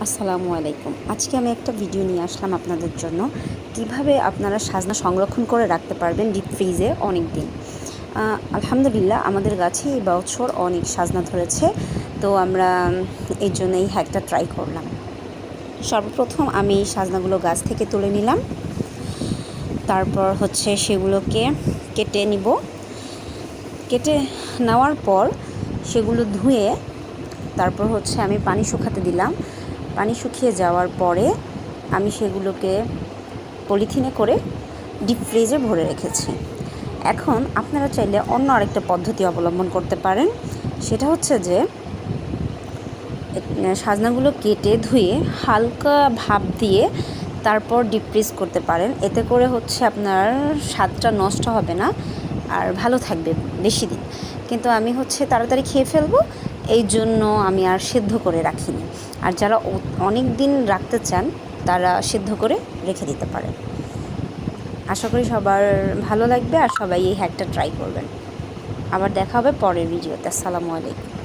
আসসালামু আলাইকুম। আজকে আমি একটা ভিডিও নিয়ে আসলাম আপনাদের জন্য, কিভাবে আপনারা সাজনা সংরক্ষণ করে রাখতে পারবেন ডিপ ফ্রিজে অনেক দিন। আলহামদুলিল্লাহ আমাদের গাছে এই বছর অনেক সাজনা ধরেছে, তো আমরা এই জন্য এই হ্যাকটা ট্রাই করলাম। সর্বপ্রথম আমি সাজনাগুলো গাছ থেকে তুলে নিলাম, তারপর সেগুলোকে কেটে নিব। কেটে নেওয়ার পর সেগুলো ধুয়ে তারপর আমি পানি শুকাতে দিলাম। পানি শুকিয়ে যাওয়ার পরে আমি সেগুলোকে পলিথিনে করে ডিপ ফ্রিজে ভরে রেখেছি। এখন আপনারা চাইলে অন্য আরেকটা পদ্ধতি অবলম্বন করতে পারেন। সেটা যে সাজনাগুলো কেটে ধুয়ে হালকা ভাপ দিয়ে তারপর ডিপ ফ্রিজ করতে পারেন। এতে করে আপনার স্বাদটা নষ্ট হবে না আর ভালো থাকবে বেশি দিন। কিন্তু আমি তাড়াতাড়ি খেয়ে ফেলবো, এই জন্য আমি আর সিদ্ধ করে রাখিনি। আর যারা অনেক দিন রাখতে চান তারা সিদ্ধ করে রেখে দিতে পারেন। আশা করি সবার ভালো লাগবে আর সবাই এই হ্যাকটা ট্রাই করবেন। আবার দেখা হবে পরের ভিডিওতে। আসসালামু আলাইকুম।